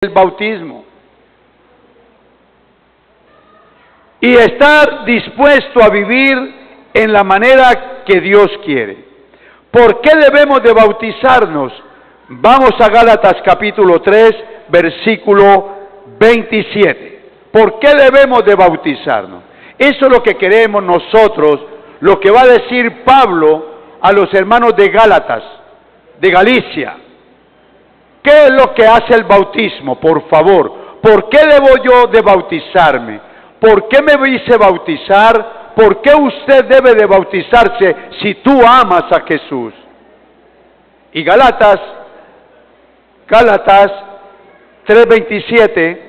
el bautismo y estar dispuesto a vivir en la manera que Dios quiere. ¿Por qué debemos de bautizarnos? Vamos a Gálatas capítulo 3, versículo 27. ¿Por qué debemos de bautizarnos? Eso es lo que queremos nosotros, lo que va a decir Pablo a los hermanos de Gálatas, de Galicia. ¿Qué es lo que hace el bautismo? Por favor, ¿por qué debo yo de bautizarme? ¿Por qué me hice bautizar? ¿Por qué usted debe de bautizarse si tú amas a Jesús? Y Gálatas 3:27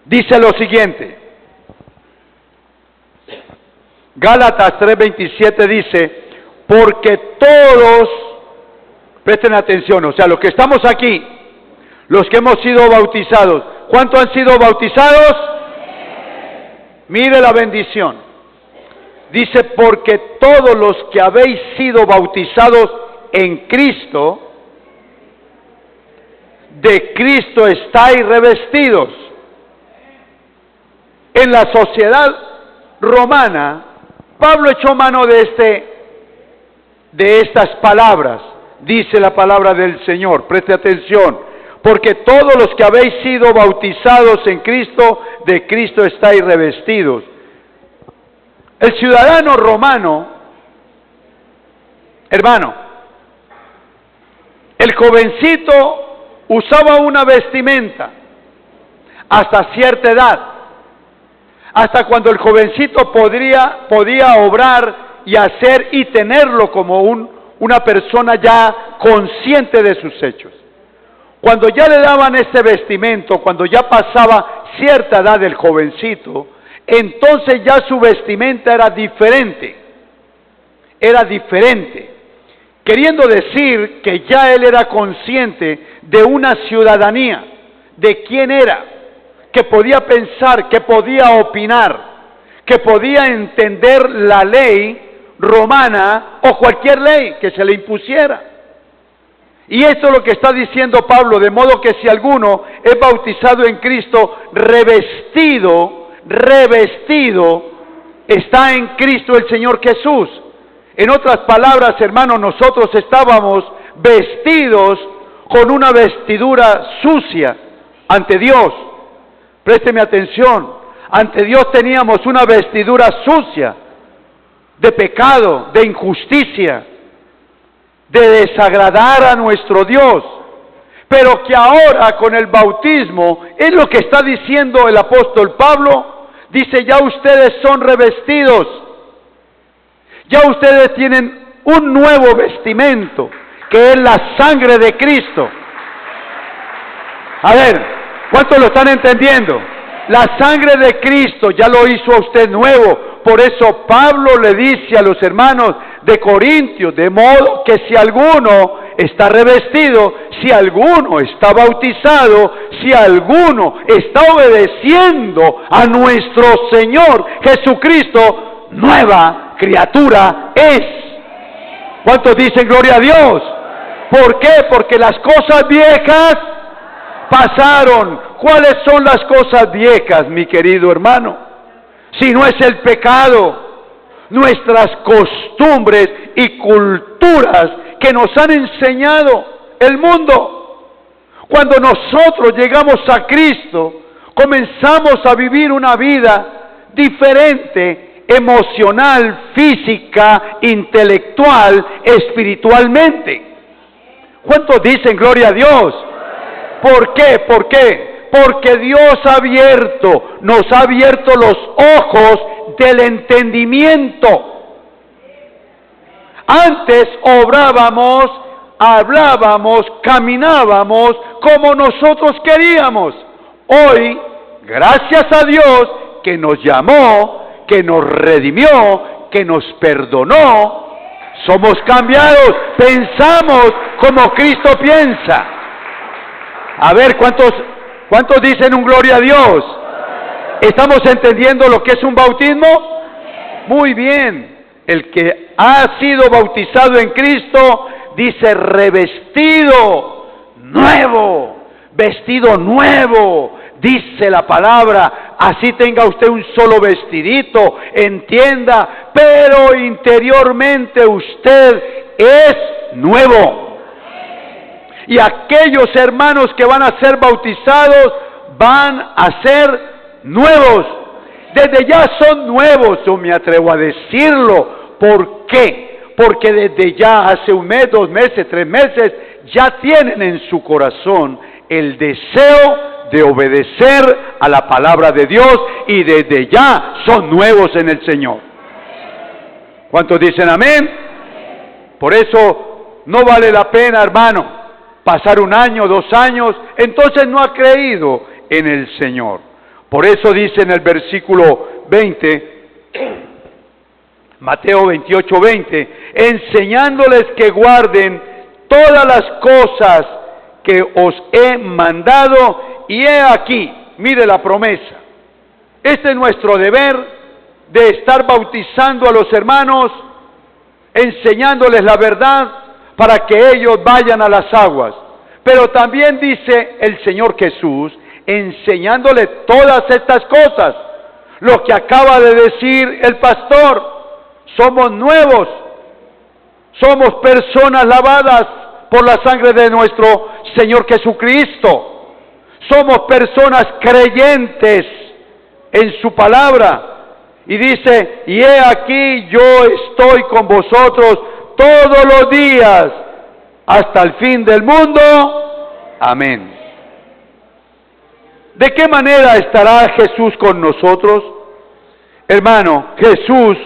dice lo siguiente. Gálatas 3:27 dice: porque todos, presten atención, o sea, los que estamos aquí, los que hemos sido bautizados, ¿cuántos han sido bautizados? Mire la bendición. Dice, porque todos los que habéis sido bautizados en Cristo, de Cristo estáis revestidos. En la sociedad romana, Pablo echó mano de estas palabras, dice la palabra del Señor, preste atención, porque todos los que habéis sido bautizados en Cristo, de Cristo estáis revestidos. El ciudadano romano, hermano, el jovencito usaba una vestimenta hasta cierta edad, hasta cuando el jovencito podía obrar y hacer y tenerlo como una persona ya consciente de sus hechos. Cuando ya le daban este vestimento, cuando ya pasaba cierta edad del jovencito, entonces ya su vestimenta era diferente, queriendo decir que ya él era consciente de una ciudadanía, de quién era, que podía pensar, que podía opinar, que podía entender la ley romana o cualquier ley que se le impusiera. Y esto es lo que está diciendo Pablo, de modo que si alguno es bautizado en Cristo, revestido está en Cristo el Señor Jesús. En otras palabras, hermanos, nosotros estábamos vestidos con una vestidura sucia ante Dios. Présteme atención, ante Dios teníamos una vestidura sucia, de pecado, de injusticia, de desagradar a nuestro Dios, pero que ahora con el bautismo, es lo que está diciendo el apóstol Pablo, dice, ya ustedes son revestidos, ya ustedes tienen un nuevo vestimento, que es la sangre de Cristo. A ver, ¿cuántos lo están entendiendo? La sangre de Cristo ya lo hizo a usted nuevo. Por eso Pablo le dice a los hermanos de Corintios, de modo que si alguno está revestido, si alguno está bautizado, si alguno está obedeciendo a nuestro Señor Jesucristo, nueva criatura es. ¿Cuántos dicen gloria a Dios? ¿Por qué? Porque las cosas viejas pasaron. ¿Cuáles son las cosas viejas, mi querido hermano? Si no es el pecado, nuestras costumbres y culturas que nos han enseñado el mundo. Cuando nosotros llegamos a Cristo, comenzamos a vivir una vida diferente, emocional, física, intelectual, espiritualmente. ¿Cuántos dicen gloria a Dios? ¿Por qué? ¿Por qué? Porque Dios nos ha abierto los ojos del entendimiento. Antes obrábamos, hablábamos, caminábamos como nosotros queríamos. Hoy, gracias a Dios que nos llamó, que nos redimió, que nos perdonó, somos cambiados, pensamos como Cristo piensa. A ver, ¿cuántos dicen un gloria a Dios? ¿Estamos entendiendo lo que es un bautismo? Muy bien. El que ha sido bautizado en Cristo dice revestido nuevo, vestido nuevo, dice la palabra. Así tenga usted un solo vestidito, entienda, pero interiormente usted es nuevo. Y aquellos hermanos que van a ser bautizados van a ser nuevos. Desde ya son nuevos, yo me atrevo a decirlo. ¿Por qué? Porque desde ya hace un mes, 2 meses, 3 meses, ya tienen en su corazón el deseo de obedecer a la palabra de Dios y desde ya son nuevos en el Señor. ¿Cuántos dicen amén? Por eso no vale la pena, hermano, pasar 1 año, 2 años, entonces no ha creído en el Señor. Por eso dice en el versículo 20, Mateo 28, 20, enseñándoles que guarden todas las cosas que os he mandado, y he aquí, mire la promesa. Este es nuestro deber de estar bautizando a los hermanos, enseñándoles la verdad para que ellos vayan a las aguas. Pero también dice el Señor Jesús, enseñándoles todas estas cosas, lo que acaba de decir el pastor. Somos nuevos, somos personas lavadas por la sangre de nuestro Señor Jesucristo. Somos personas creyentes en su palabra. Y dice, y he aquí yo estoy con vosotros todos los días hasta el fin del mundo. Amén. ¿De qué manera estará Jesús con nosotros? Hermano, Jesús,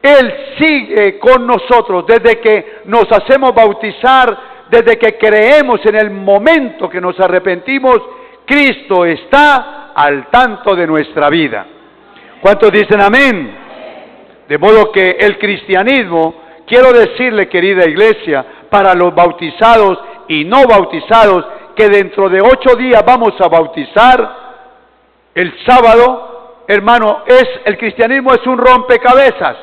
Él sigue con nosotros desde que nos hacemos bautizar, desde que creemos en el momento que nos arrepentimos. Cristo está al tanto de nuestra vida. ¿Cuántos dicen amén? De modo que el cristianismo, quiero decirle, querida iglesia, para los bautizados y no bautizados, que dentro de 8 días vamos a bautizar el sábado, hermano, el cristianismo es un rompecabezas.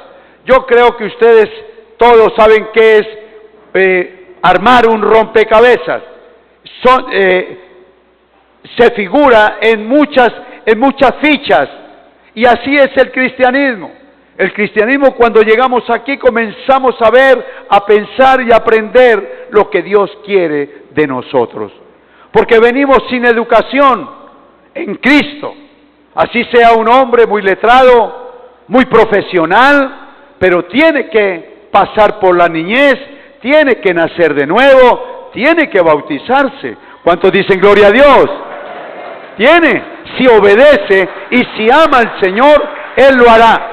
Yo creo que ustedes todos saben qué es armar un rompecabezas. Se figura en muchas fichas, y así es el cristianismo. El cristianismo, cuando llegamos aquí, comenzamos a ver, a pensar y a aprender lo que Dios quiere de nosotros. Porque venimos sin educación en Cristo. Así sea un hombre muy letrado, muy profesional, pero tiene que pasar por la niñez, tiene que nacer de nuevo, tiene que bautizarse. ¿Cuántos dicen gloria a Dios? Tiene, si obedece y si ama al Señor, Él lo hará.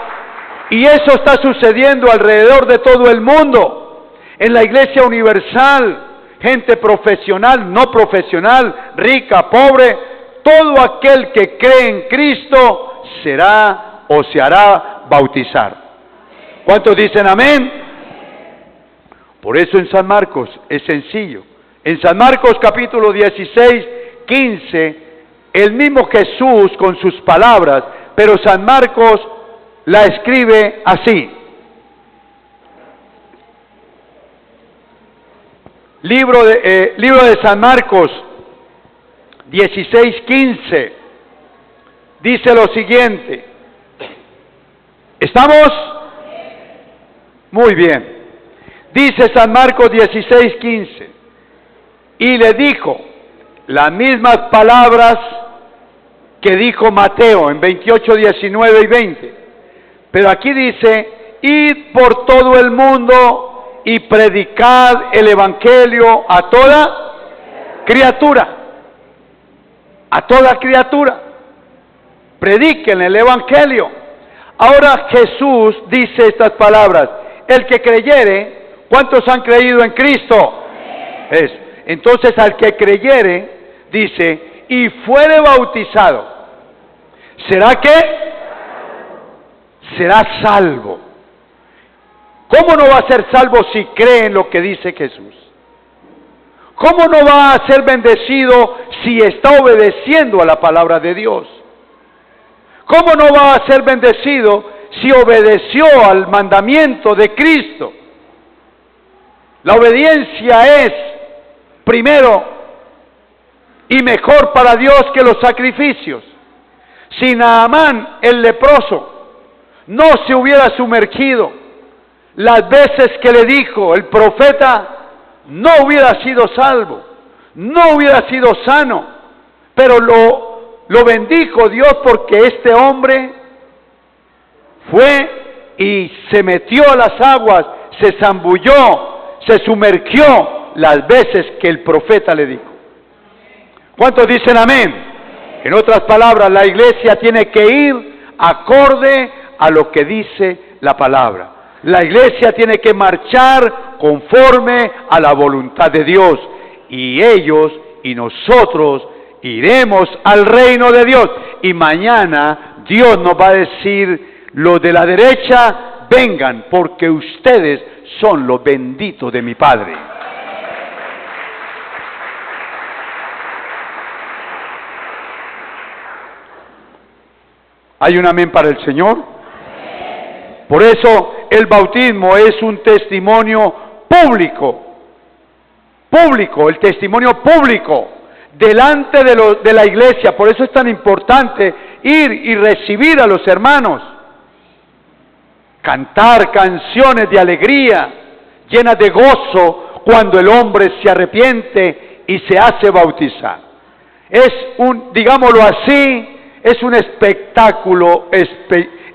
Y eso está sucediendo alrededor de todo el mundo. En la iglesia universal, gente profesional, no profesional, rica, pobre, todo aquel que cree en Cristo será o se hará bautizar. ¿Cuántos dicen amén? Por eso en San Marcos es sencillo. En San Marcos capítulo 16, 15, el mismo Jesús con sus palabras, pero San Marcos la escribe así. Libro de San Marcos 16, 15, dice lo siguiente. ¿Estamos? Muy bien. Dice San Marcos 16, 15. Y le dijo las mismas palabras que dijo Mateo en 28, 19 y 20. Pero aquí dice, id por todo el mundo y predicad el evangelio a toda criatura. A toda criatura. Prediquen el evangelio. Ahora Jesús dice estas palabras. El que creyere, ¿cuántos han creído en Cristo? Es. Entonces al que creyere, dice, y fuere bautizado, ¿será qué? Será salvo. ¿Cómo no va a ser salvo si cree en lo que dice Jesús? ¿Cómo no va a ser bendecido si está obedeciendo a la palabra de Dios? ¿Cómo no va a ser bendecido si obedeció al mandamiento de Cristo? La obediencia es primero y mejor para Dios que los sacrificios. Si Naamán, el leproso, no se hubiera sumergido las veces que le dijo el profeta, no hubiera sido salvo, no hubiera sido sano, pero lo bendijo Dios porque este hombre fue y se metió a las aguas, se zambulló, se sumergió las veces que el profeta le dijo. ¿Cuántos dicen amén? En otras palabras, la iglesia tiene que ir acorde a lo que dice la palabra. La iglesia tiene que marchar conforme a la voluntad de Dios. Y ellos y nosotros iremos al reino de Dios. Y mañana Dios nos va a decir, los de la derecha, vengan, porque ustedes son los benditos de mi Padre. ¿Hay un amén para el Señor? Por eso el bautismo es un testimonio público. Público, el testimonio público delante de la iglesia. Por eso es tan importante ir y recibir a los hermanos. Cantar canciones de alegría, llenas de gozo, cuando el hombre se arrepiente y se hace bautizar. Es digámoslo así, es un espectáculo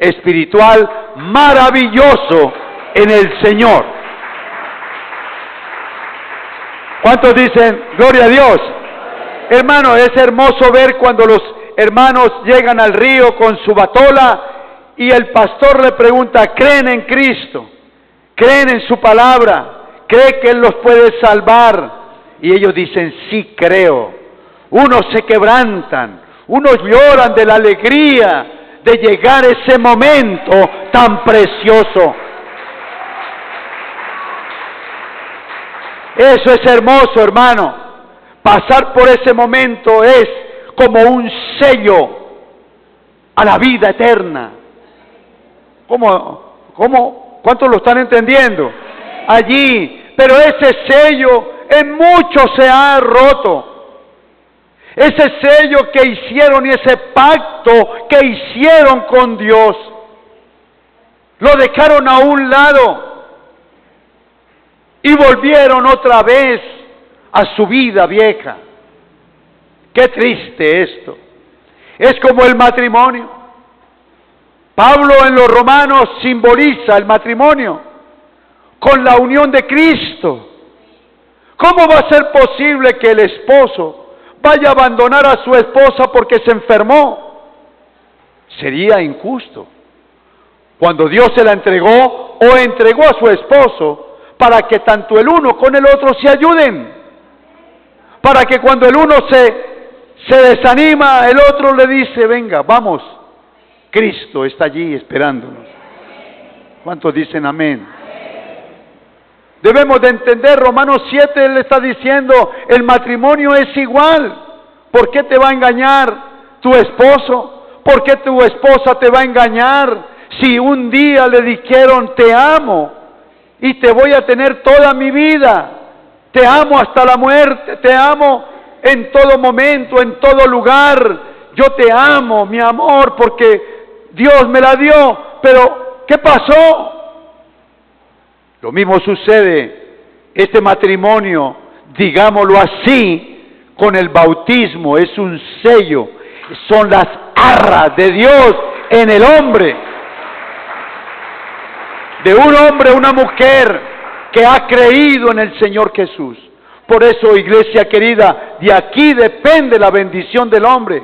espiritual maravilloso en el Señor. ¿Cuántos dicen gloria a Dios? Hermano, es hermoso ver cuando los hermanos llegan al río con su batola y el pastor le pregunta, ¿creen en Cristo? ¿Creen en su palabra? ¿Cree que Él los puede salvar? Y ellos dicen, sí creo. Unos se quebrantan, unos lloran de la alegría de llegar ese momento tan precioso. Eso es hermoso, hermano. Pasar por ese momento es como un sello a la vida eterna. ¿Cuántos lo están entendiendo? Allí, pero ese sello en muchos se ha roto. Ese sello que hicieron y ese pacto que hicieron con Dios, lo dejaron a un lado y volvieron otra vez a su vida vieja. Qué triste esto. Es como el matrimonio. Pablo en los Romanos simboliza el matrimonio con la unión de Cristo. ¿Cómo va a ser posible que el esposo vaya a abandonar a su esposa porque se enfermó? Sería injusto. Cuando Dios se la entregó o entregó a su esposo para que tanto el uno con el otro se ayuden, para que cuando el uno se desanima, el otro le dice, venga, vamos, Cristo está allí esperándonos. ¿Cuántos dicen amén? Debemos de entender, Romanos 7, Él está diciendo, el matrimonio es igual. ¿Por qué te va a engañar tu esposo? ¿Por qué tu esposa te va a engañar? Si un día le dijeron, te amo y te voy a tener toda mi vida, te amo hasta la muerte, te amo en todo momento, en todo lugar, yo te amo, mi amor, porque Dios me la dio, pero ¿qué pasó? Lo mismo sucede, este matrimonio, digámoslo así, con el bautismo, es un sello, son las arras de Dios en el hombre, de un hombre, una mujer que ha creído en el Señor Jesús. Por eso, iglesia querida, de aquí depende la bendición del hombre.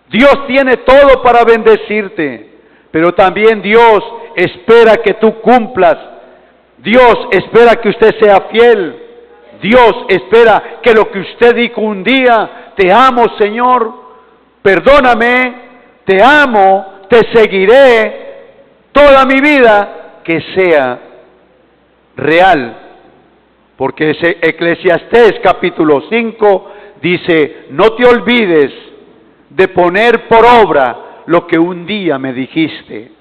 Dios tiene todo para bendecirte, pero también Dios espera que tú cumplas. Dios espera que usted sea fiel. Dios espera que lo que usted dijo un día, te amo Señor, perdóname, te amo, te seguiré toda mi vida, que sea real. Porque ese Eclesiastés capítulo 5 dice, no te olvides de poner por obra lo que un día me dijiste.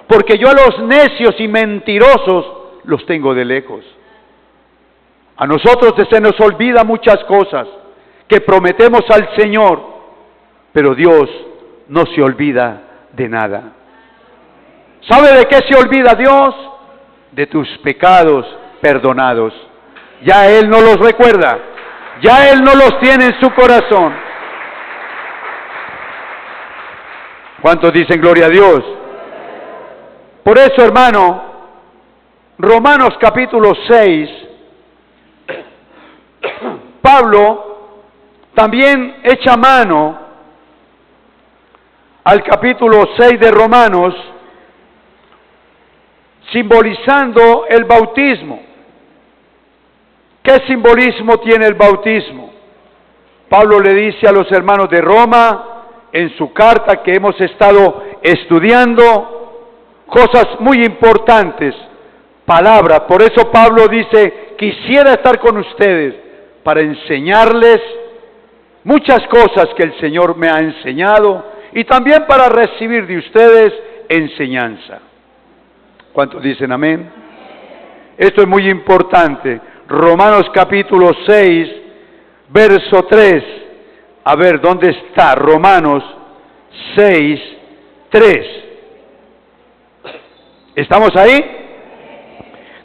Porque yo a los necios y mentirosos los tengo de lejos. A nosotros se nos olvida muchas cosas que prometemos al Señor, pero Dios no se olvida de nada. ¿Sabe de qué se olvida Dios? De tus pecados perdonados. Ya Él no los recuerda, ya Él no los tiene en su corazón. ¿Cuántos dicen gloria a Dios? Por eso, hermano, Romanos capítulo 6, Pablo también echa mano al capítulo 6 de Romanos, simbolizando el bautismo. ¿Qué simbolismo tiene el bautismo? Pablo le dice a los hermanos de Roma, en su carta que hemos estado estudiando, cosas muy importantes, palabras. Por eso Pablo dice, quisiera estar con ustedes para enseñarles muchas cosas que el Señor me ha enseñado y también para recibir de ustedes enseñanza. ¿Cuántos dicen amén? Esto es muy importante. Romanos capítulo 6, verso 3. A ver, ¿dónde está? Romanos 6, 3. ¿Estamos ahí?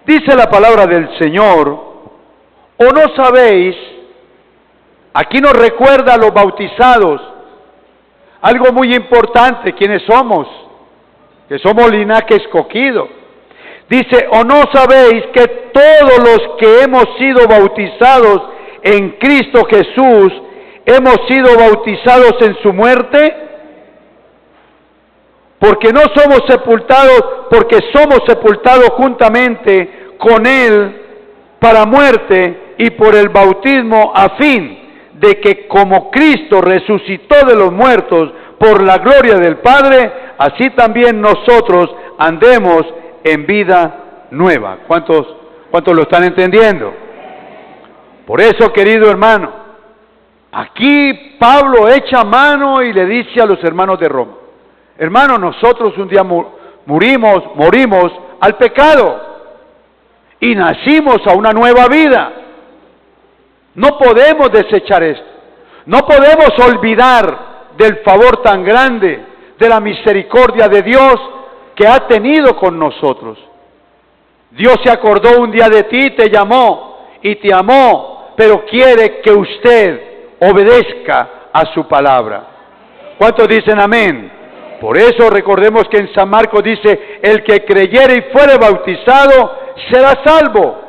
Dice la palabra del Señor, ¿o no sabéis? Aquí nos recuerda a los bautizados algo muy importante, ¿quiénes somos? Que somos linaje escogido. Dice, ¿o no sabéis que todos los que hemos sido bautizados en Cristo Jesús, hemos sido bautizados en su muerte? Porque somos sepultados juntamente con Él para muerte y por el bautismo a fin de que como Cristo resucitó de los muertos por la gloria del Padre, así también nosotros andemos en vida nueva. ¿Cuántos lo están entendiendo? Por eso, querido hermano, aquí Pablo echa mano y le dice a los hermanos de Roma, hermano, nosotros un día morimos al pecado y nacimos a una nueva vida. No podemos desechar esto, no podemos olvidar del favor tan grande, de la misericordia de Dios que ha tenido con nosotros. Dios se acordó un día de ti, te llamó y te amó, pero quiere que usted obedezca a su palabra. ¿Cuántos dicen amén? Por eso recordemos que en San Marcos dice, el que creyere y fuere bautizado será salvo,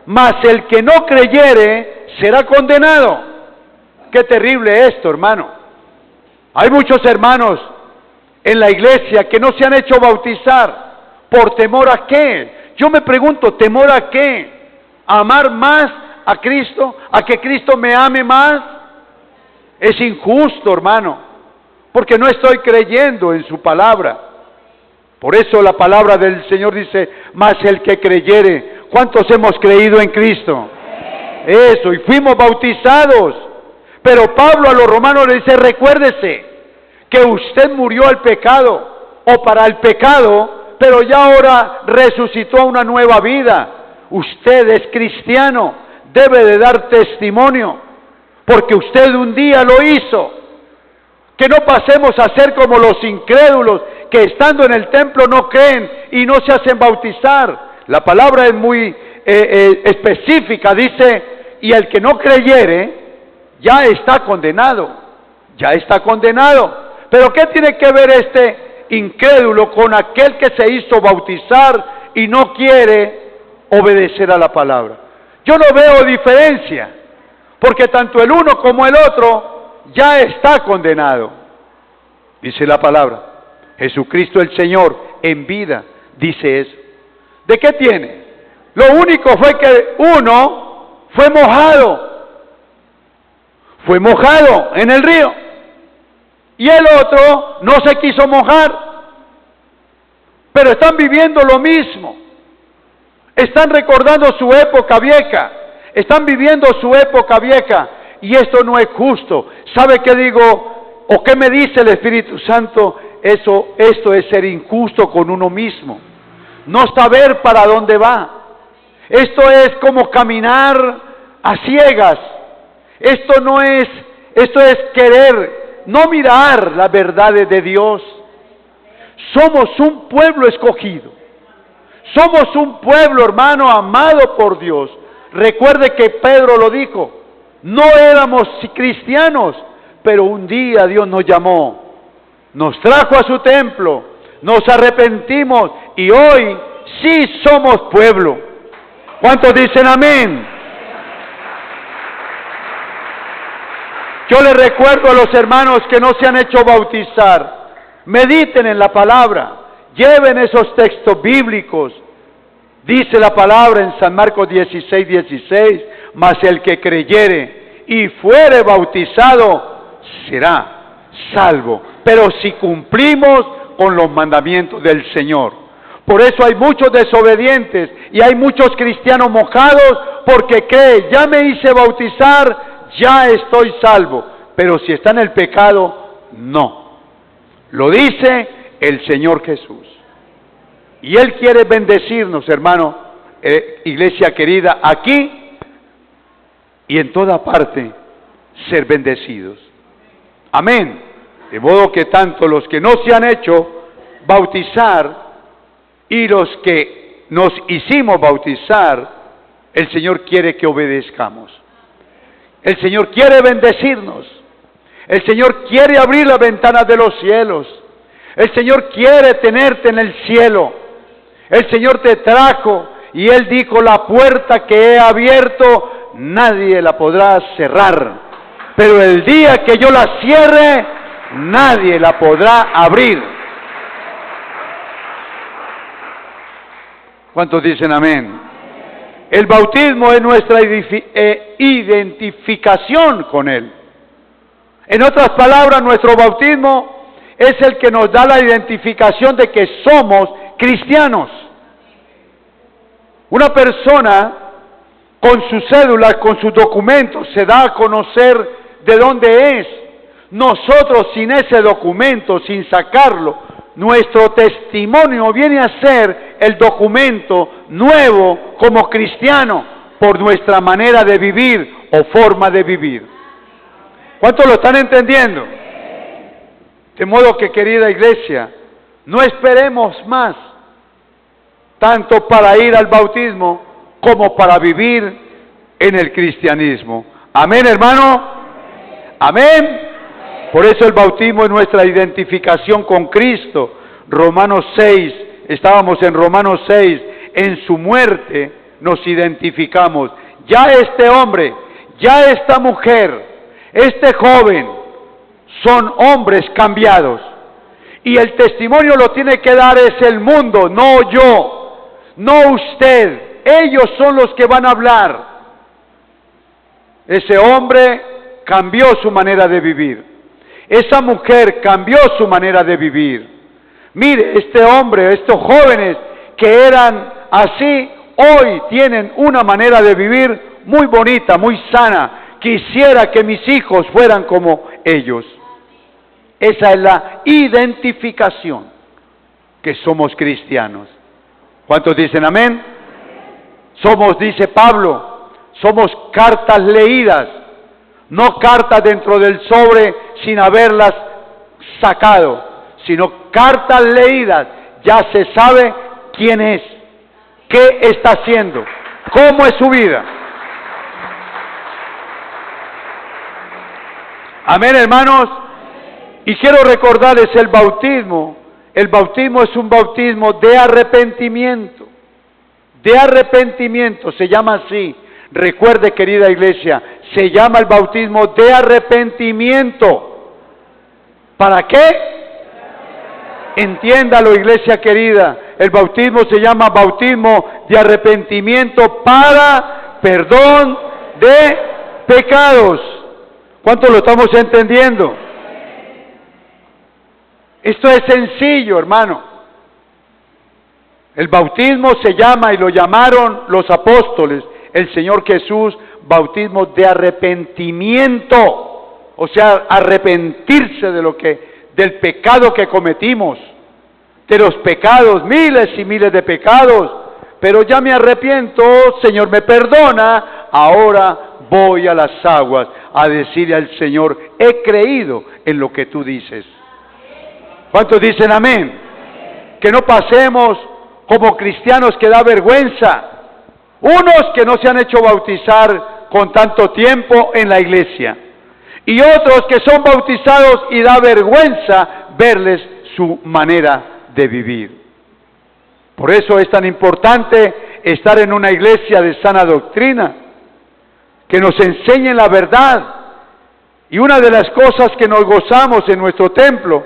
mas el que no creyere será condenado. Qué terrible esto, hermano. Hay muchos hermanos en la iglesia que no se han hecho bautizar. ¿Por temor a qué? Yo me pregunto, ¿temor a qué? ¿A amar más a Cristo? ¿A que Cristo me ame más? Es injusto, hermano, porque no estoy creyendo en su palabra. Por eso la palabra del Señor dice, mas el que creyere. ¿Cuántos hemos creído en Cristo? Eso, y fuimos bautizados. Pero Pablo a los romanos le dice, recuérdese que usted murió al pecado o para el pecado, pero ya ahora resucitó a una nueva vida. Usted es cristiano, debe de dar testimonio, porque usted un día lo hizo. Que no pasemos a ser como los incrédulos que estando en el templo no creen y no se hacen bautizar. La palabra es muy específica, dice, y el que no creyere ya está condenado, ya está condenado. Pero ¿qué tiene que ver este incrédulo con aquel que se hizo bautizar y no quiere obedecer a la palabra? Yo no veo diferencia, porque tanto el uno como el otro ya está condenado. Dice la palabra, Jesucristo el Señor en vida dice eso. ¿De qué tiene? Lo único fue que uno fue mojado en el río, y el otro no se quiso mojar, pero están viviendo lo mismo, están recordando su época vieja, están viviendo su época vieja, y esto no es justo. ¿Sabe qué digo? ¿O qué me dice el Espíritu Santo? Esto es ser injusto con uno mismo, no saber para dónde va. Esto es como caminar a ciegas. Esto es querer no mirar las verdades de Dios. Somos un pueblo escogido. Somos un pueblo, hermano, amado por Dios. Recuerde que Pedro lo dijo, no éramos cristianos, pero un día Dios nos llamó, nos trajo a su templo, nos arrepentimos y hoy sí somos pueblo. ¿Cuántos dicen amén? Yo les recuerdo a los hermanos que no se han hecho bautizar, mediten en la palabra, lleven esos textos bíblicos. Dice la palabra en San Marcos 16:16, mas el que creyere y fuere bautizado será salvo. Pero si cumplimos con los mandamientos del Señor. Por eso hay muchos desobedientes y hay muchos cristianos mojados porque creen, ya me hice bautizar, ya estoy salvo. Pero si está en el pecado, no. Lo dice el Señor Jesús. Y Él quiere bendecirnos, hermano, iglesia querida, aquí y en toda parte, ser bendecidos. Amén. De modo que tanto los que no se han hecho bautizar y los que nos hicimos bautizar, el Señor quiere que obedezcamos. El Señor quiere bendecirnos. El Señor quiere abrir las ventanas de los cielos. El Señor quiere tenerte en el cielo. El Señor te trajo y Él dijo, la puerta que he abierto, nadie la podrá cerrar. Pero el día que yo la cierre, nadie la podrá abrir. ¿Cuántos dicen amén? El bautismo es nuestra identificación con Él. En otras palabras, nuestro bautismo es el que nos da la identificación de que somos cristianos. Una persona con sus cédulas, con sus documentos, se da a conocer de dónde es. Nosotros sin ese documento, sin sacarlo, nuestro testimonio viene a ser el documento nuevo como cristiano por nuestra manera de vivir o forma de vivir. ¿Cuántos lo están entendiendo? De modo que, querida iglesia, no esperemos más, tanto para ir al bautismo como para vivir en el cristianismo. Amén, hermano. Amén. Por eso el bautismo es nuestra identificación con Cristo. Romanos 6, estábamos en Romanos 6, en su muerte nos identificamos. Ya este hombre, ya esta mujer, este joven, son hombres cambiados. Y el testimonio lo tiene que dar es el mundo, no yo, no usted. Ellos son los que van a hablar. Ese hombre cambió su manera de vivir. Esa mujer cambió su manera de vivir. Mire, este hombre, estos jóvenes que eran así, hoy tienen una manera de vivir muy bonita, muy sana. Quisiera que mis hijos fueran como ellos. Esa es la identificación, que somos cristianos. ¿Cuántos dicen amén? Somos, dice Pablo, somos cartas leídas, no cartas dentro del sobre sin haberlas sacado, sino cartas leídas. Ya se sabe quién es, qué está haciendo, cómo es su vida. Amén, hermanos. Y quiero recordarles el bautismo. El bautismo es un bautismo de arrepentimiento. De arrepentimiento, se llama así. Recuerde, querida iglesia, se llama el bautismo de arrepentimiento. ¿Para qué? Entiéndalo, iglesia querida. El bautismo se llama bautismo de arrepentimiento para perdón de pecados. ¿Cuánto lo estamos entendiendo? Esto es sencillo, hermano. El bautismo se llama, y lo llamaron los apóstoles, el Señor Jesús, bautismo de arrepentimiento. O sea, arrepentirse del pecado que cometimos, de los pecados, miles y miles de pecados. Pero ya me arrepiento, Señor me perdona, ahora voy a las aguas a decirle al Señor, he creído en lo que tú dices. ¿Cuántos dicen amén? Que no pasemos como cristianos que da vergüenza. Unos que no se han hecho bautizar con tanto tiempo en la iglesia. Y otros que son bautizados y da vergüenza verles su manera de vivir. Por eso es tan importante estar en una iglesia de sana doctrina, que nos enseñe la verdad. Y una de las cosas que nos gozamos en nuestro templo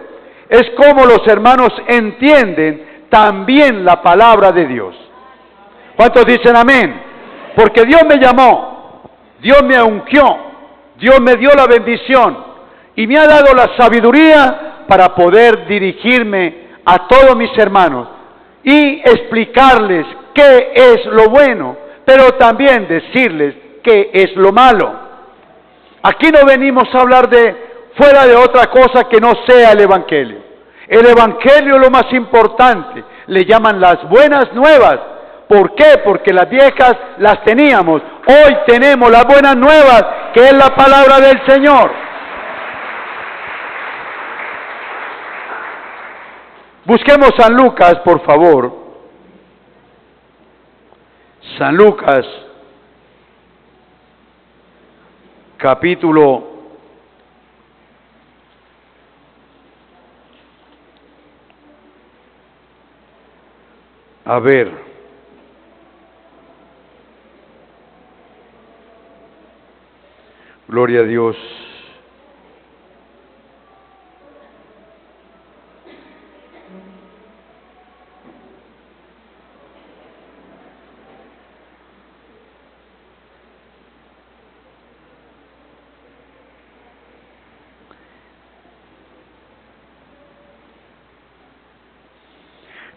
es cómo los hermanos entienden también la palabra de Dios. ¿Cuántos dicen amén? Porque Dios me llamó, Dios me ungió, Dios me dio la bendición y me ha dado la sabiduría para poder dirigirme a todos mis hermanos y explicarles qué es lo bueno, pero también decirles qué es lo malo. Aquí no venimos a hablar fuera de otra cosa que no sea el Evangelio. El Evangelio es lo más importante, le llaman las buenas nuevas. ¿Por qué? Porque las viejas las teníamos. Hoy tenemos las buenas nuevas, que es la palabra del Señor. Busquemos San Lucas, por favor. San Lucas, capítulo 8. Gloria a Dios.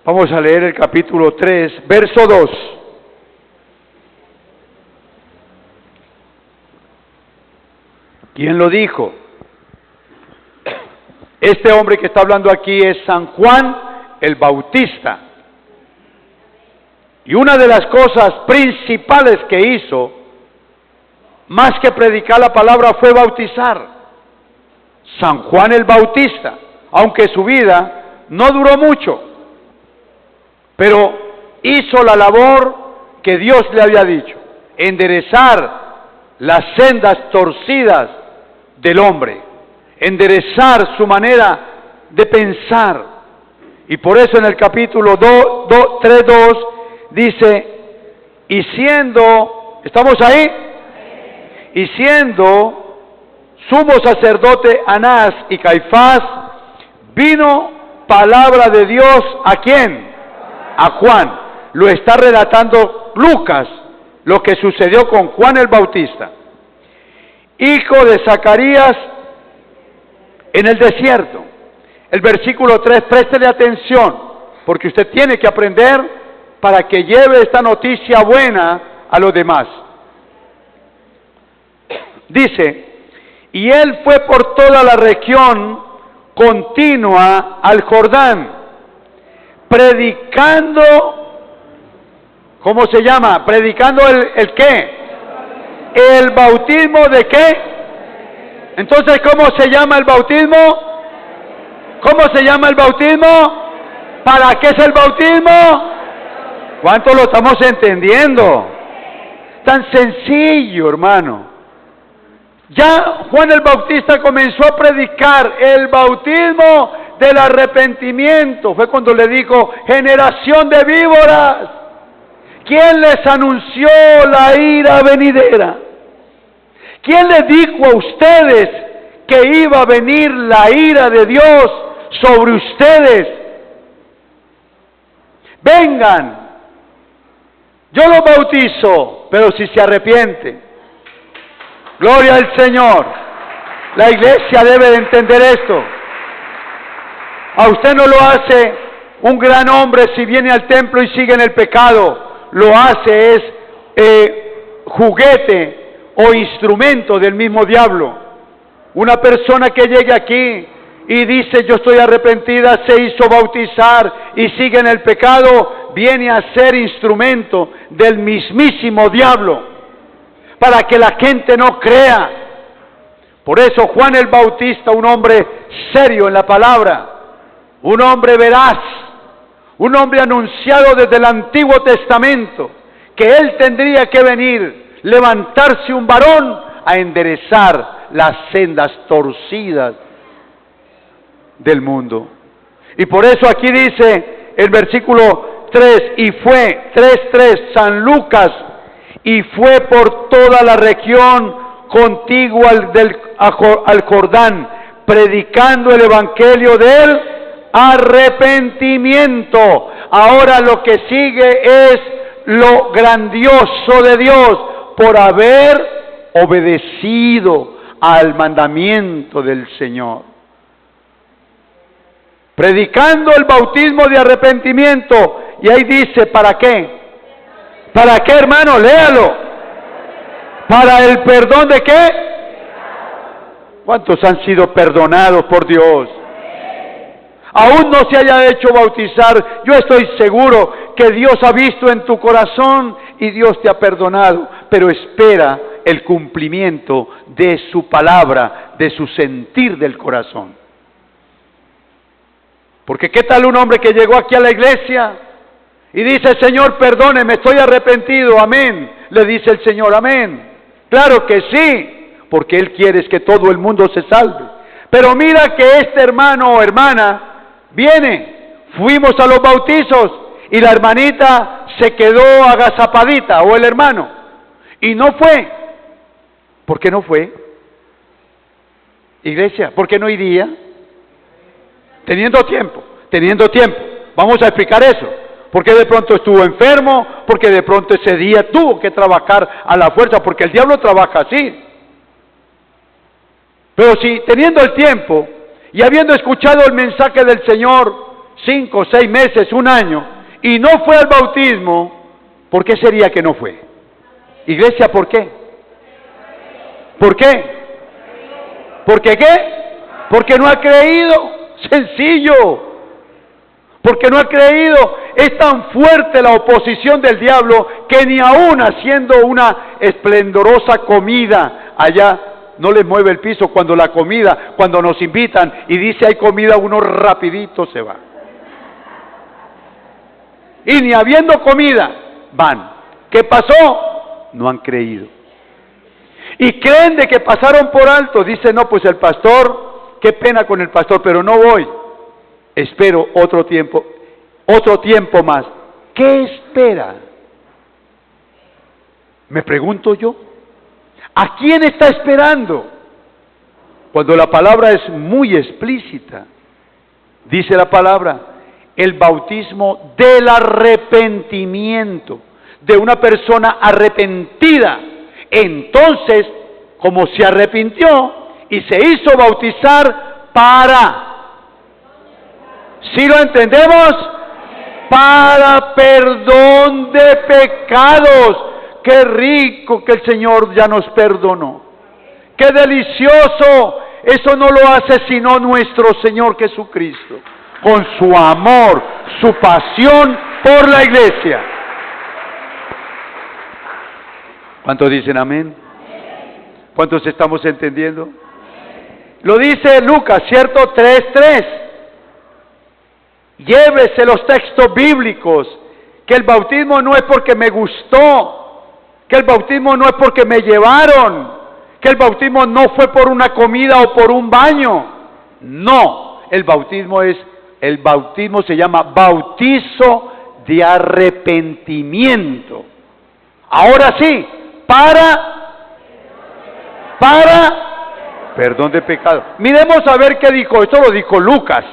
Vamos a leer el capítulo 3, verso 2. ¿Quién lo dijo? Este hombre que está hablando aquí es San Juan el Bautista. Y una de las cosas principales que hizo, más que predicar la palabra, fue bautizar. San Juan el Bautista, aunque su vida no duró mucho, pero hizo la labor que Dios le había dicho, enderezar las sendas torcidas del hombre, enderezar su manera de pensar. Y por eso en el capítulo 3:2 dice, y siendo, ¿estamos ahí? Y siendo sumo sacerdote Anás y Caifás, vino palabra de Dios, ¿a quién? A Juan. Lo está relatando Lucas, lo que sucedió con Juan el Bautista, hijo de Zacarías, en el desierto. El versículo 3, préstele atención, porque usted tiene que aprender para que lleve esta noticia buena a los demás. Dice, y él fue por toda la región continua al Jordán, predicando, ¿cómo se llama? Predicando el ¿qué? ¿El bautismo de qué? Entonces, ¿cómo se llama el bautismo? ¿Cómo se llama el bautismo? ¿Para qué es el bautismo? ¿Cuánto lo estamos entendiendo? Tan sencillo, hermano. Ya Juan el Bautista comenzó a predicar el bautismo del arrepentimiento. Fue cuando le dijo, generación de víboras, ¿quién les anunció la ira venidera? ¿Quién les dijo a ustedes que iba a venir la ira de Dios sobre ustedes? Vengan, yo los bautizo, pero si se arrepienten. Gloria al Señor. La iglesia debe de entender esto. A usted no lo hace un gran hombre si viene al templo y sigue en el pecado. Lo hace es juguete o instrumento del mismo diablo. Una persona que llegue aquí y dice yo estoy arrepentida, se hizo bautizar y sigue en el pecado, viene a ser instrumento del mismísimo diablo. para que la gente no crea. Por eso Juan el Bautista, un hombre serio en la palabra, un hombre veraz, un hombre anunciado desde el Antiguo Testamento, que él tendría que venir, levantarse un varón a enderezar las sendas torcidas del mundo. Y por eso aquí dice el versículo 3, y fue, 3:3, San Lucas, y fue por toda la región contigua al Jordán, predicando el evangelio del arrepentimiento. Ahora lo que sigue es lo grandioso de Dios por haber obedecido al mandamiento del Señor. Predicando el bautismo de arrepentimiento. Y ahí dice, ¿para qué? ¿Para qué, hermano? Léalo. ¿Para el perdón de qué? ¿Cuántos han sido perdonados por Dios? Aún no se haya hecho bautizar, yo estoy seguro que Dios ha visto en tu corazón y Dios te ha perdonado, pero espera el cumplimiento de su palabra, de su sentir del corazón. Porque ¿qué tal un hombre que llegó aquí a la iglesia y dice, Señor, perdóneme, estoy arrepentido, amén? Le dice el Señor, amén. Claro que sí, porque Él quiere que todo el mundo se salve. Pero mira que este hermano o hermana viene, fuimos a los bautizos y la hermanita se quedó agazapadita, o el hermano, y no fue. ¿Por qué no fue? Iglesia, ¿por qué no iría? Teniendo tiempo, vamos a explicar eso. Porque de pronto estuvo enfermo, porque de pronto ese día tuvo que trabajar a la fuerza, porque el diablo trabaja así. Pero si teniendo el tiempo y habiendo escuchado el mensaje del Señor 5, 6 meses, 1 año, y no fue al bautismo, ¿por qué sería que no fue? Iglesia, ¿por qué? ¿Por qué? ¿Por qué qué? Porque no ha creído. Sencillo. Porque no ha creído. Es tan fuerte la oposición del diablo que ni aún haciendo una esplendorosa comida allá no les mueve el piso cuando la comida, cuando nos invitan y dice hay comida, uno rapidito se va. Y ni habiendo comida, van. ¿Qué pasó? No han creído. Y creen de que pasaron por alto. Dice, no, pues el pastor, qué pena con el pastor, pero no voy. Espero otro tiempo más. ¿Qué espera? Me pregunto yo. ¿A quién está esperando? Cuando la palabra es muy explícita. Dice la palabra, el bautismo del arrepentimiento, de una persona arrepentida. Entonces, como se arrepintió y se hizo bautizar para, ¿sí lo entendemos? Para perdón de pecados. Qué rico que el Señor ya nos perdonó. Qué delicioso. Eso no lo hace sino nuestro Señor Jesucristo, con su amor, su pasión por la iglesia. ¿Cuántos dicen amén? ¿Cuántos estamos entendiendo? Lo dice Lucas, ¿cierto? 3:3. Llévese los textos bíblicos, que el bautismo no es porque me gustó, que el bautismo no es porque me llevaron, que el bautismo no fue por una comida o por un baño. No, el bautismo se llama bautizo de arrepentimiento. Ahora sí, para perdón de pecado. Miremos a ver qué dijo, esto lo dijo Lucas.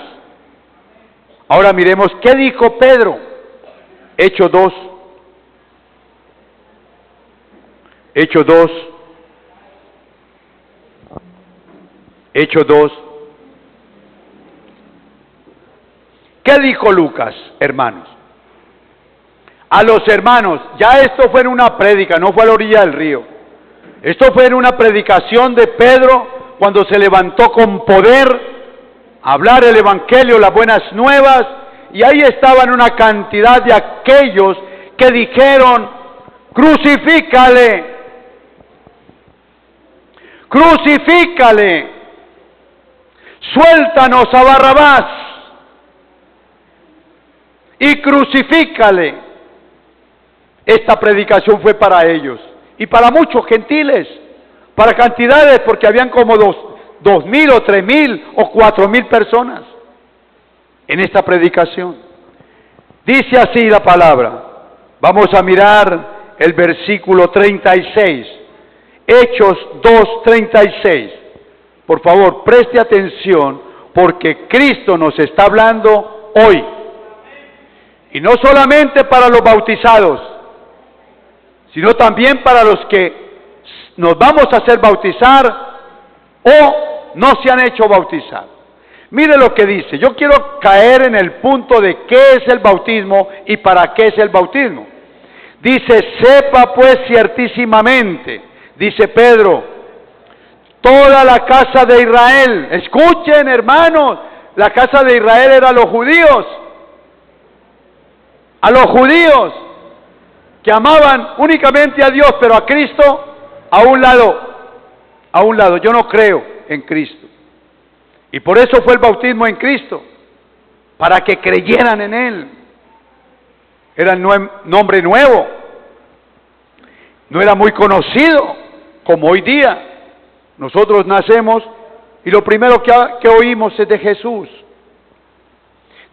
Ahora miremos qué dijo Pedro. Hechos 2. Hechos 2. ¿Qué dijo Lucas, hermanos? A los hermanos, ya esto fue en una prédica, no fue a la orilla del río. Esto fue en una predicación de Pedro cuando se levantó con poder a hablar el evangelio, las buenas nuevas, y ahí estaban una cantidad de aquellos que dijeron, crucifícale. crucifícale, suéltanos a Barrabás y crucifícale. Esta predicación fue para ellos y para muchos gentiles, para cantidades, porque habían como 2,000 o 3,000 o 4,000 personas en esta predicación. Dice así la palabra. Vamos a mirar el versículo 36, Hechos 2:36. Por favor, preste atención, porque Cristo nos está hablando hoy. Y no solamente para los bautizados, sino también para los que nos vamos a hacer bautizar o no se han hecho bautizar. Mire lo que dice. Yo quiero caer en el punto de qué es el bautismo y para qué es el bautismo. Dice, sepa pues ciertísimamente, dice Pedro, toda la casa de Israel. Escuchen, hermanos, la casa de Israel era los judíos. A los judíos que amaban únicamente a Dios, pero a Cristo a un lado. Yo no creo en Cristo. Y por eso fue el bautismo en Cristo, para que creyeran en Él. Era el nombre nuevo. No era muy conocido como hoy día. Nosotros nacemos y lo primero que oímos es de Jesús.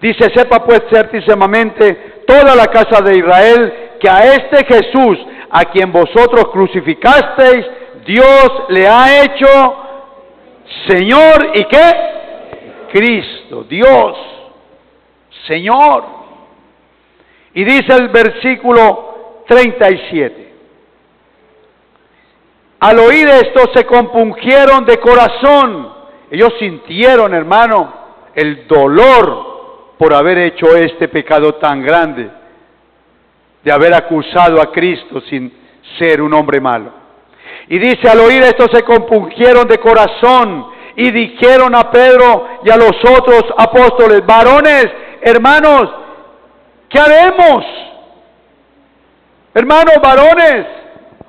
Dice, sepa pues ciertísimamente toda la casa de Israel que a este Jesús, a quien vosotros crucificasteis, Dios le ha hecho Señor y ¿qué? Cristo, Dios, Señor. Y dice el versículo 37. Al oír esto se compungieron de corazón. Ellos sintieron, hermano, el dolor por haber hecho este pecado tan grande, de haber acusado a Cristo sin ser un hombre malo. Y dice, al oír esto se compungieron de corazón y dijeron a Pedro y a los otros apóstoles, varones, hermanos, ¿qué haremos? Hermanos varones,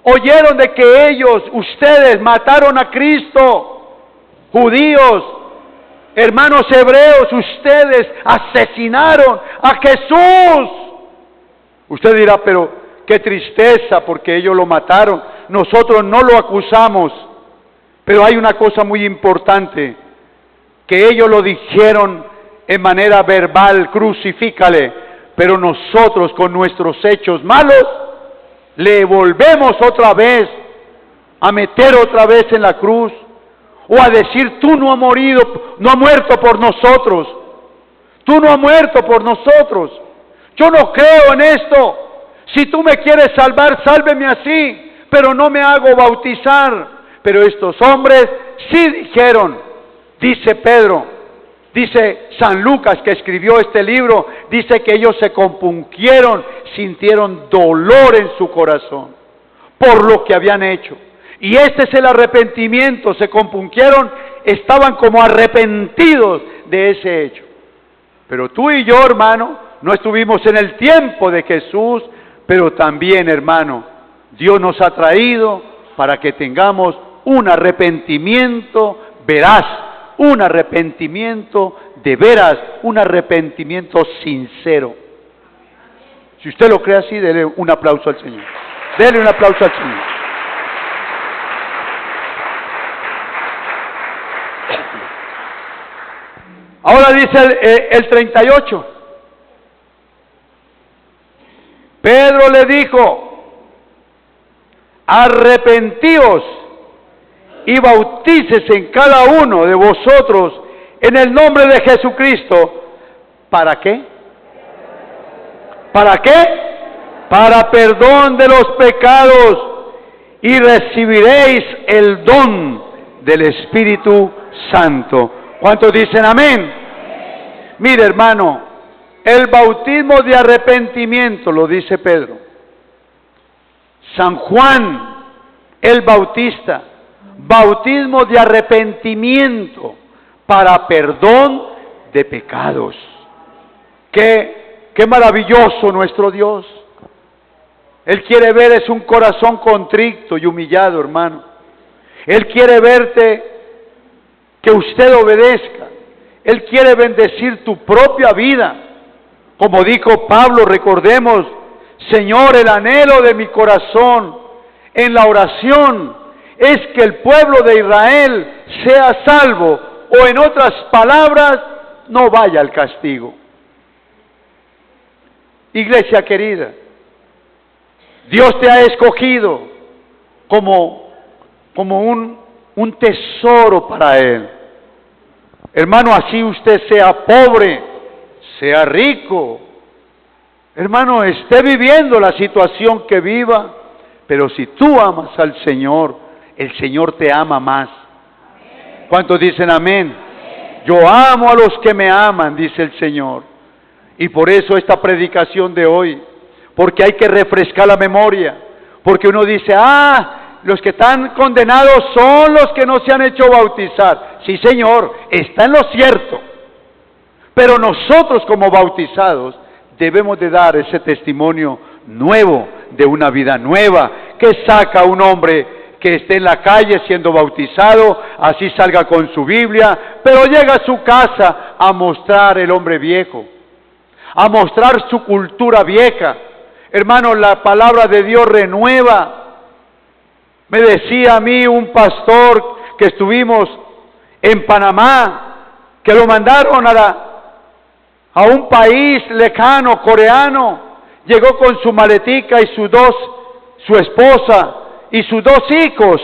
oyeron de que ellos, ustedes, mataron a Cristo, judíos, hermanos hebreos, ustedes asesinaron a Jesús. Usted dirá, pero qué tristeza porque ellos lo mataron. Nosotros no lo acusamos, pero hay una cosa muy importante, que ellos lo dijeron en manera verbal, crucifícale, pero nosotros con nuestros hechos malos, le volvemos otra vez a meter otra vez en la cruz, o a decir, tú no has muerto por nosotros, tú no has muerto por nosotros, yo no creo en esto, si tú me quieres salvar, sálveme así, pero no me hago bautizar. Pero estos hombres sí dijeron, dice Pedro, dice San Lucas que escribió este libro, dice que ellos se compungieron, sintieron dolor en su corazón por lo que habían hecho. Y este es el arrepentimiento, se compungieron, estaban como arrepentidos de ese hecho. Pero tú y yo, hermano, no estuvimos en el tiempo de Jesús, pero también, hermano, Dios nos ha traído para que tengamos un arrepentimiento veraz, un arrepentimiento de veras, un arrepentimiento sincero. Si usted lo cree así, dele un aplauso al Señor. Dele un aplauso al Señor. Ahora dice el 38. Pedro le dijo, arrepentíos y bautícese en cada uno de vosotros en el nombre de Jesucristo. ¿Para qué? ¿Para qué? Para perdón de los pecados, y recibiréis el don del Espíritu Santo. ¿Cuántos dicen amén? Mire, hermano, el bautismo de arrepentimiento, lo dice Pedro. San Juan el Bautista, bautismo de arrepentimiento para perdón de pecados. Qué maravilloso nuestro Dios. Él quiere ver es un corazón contrito y humillado, hermano. Él quiere verte que usted obedezca. Él quiere bendecir tu propia vida. Como dijo Pablo, recordemos, Señor, el anhelo de mi corazón en la oración es que el pueblo de Israel sea salvo, o en otras palabras, no vaya al castigo. Iglesia querida, Dios te ha escogido como un tesoro para Él. Hermano, así usted sea pobre, sea rico, hermano, esté viviendo la situación que viva, pero si tú amas al Señor, el Señor te ama más. ¿Cuántos dicen amén? Yo amo a los que me aman, dice el Señor. Y por eso esta predicación de hoy, porque hay que refrescar la memoria, porque uno dice, los que están condenados son los que no se han hecho bautizar. Sí, Señor, está en lo cierto, pero nosotros como bautizados debemos de dar ese testimonio nuevo, de una vida nueva, que saca un hombre que esté en la calle siendo bautizado, así salga con su Biblia, pero llega a su casa a mostrar el hombre viejo, a mostrar su cultura vieja. Hermano, la palabra de Dios renueva. Me decía a mí un pastor que estuvimos en Panamá, que lo mandaron a un país lejano, coreano, llegó con su maletica y su esposa y sus 2 hijos,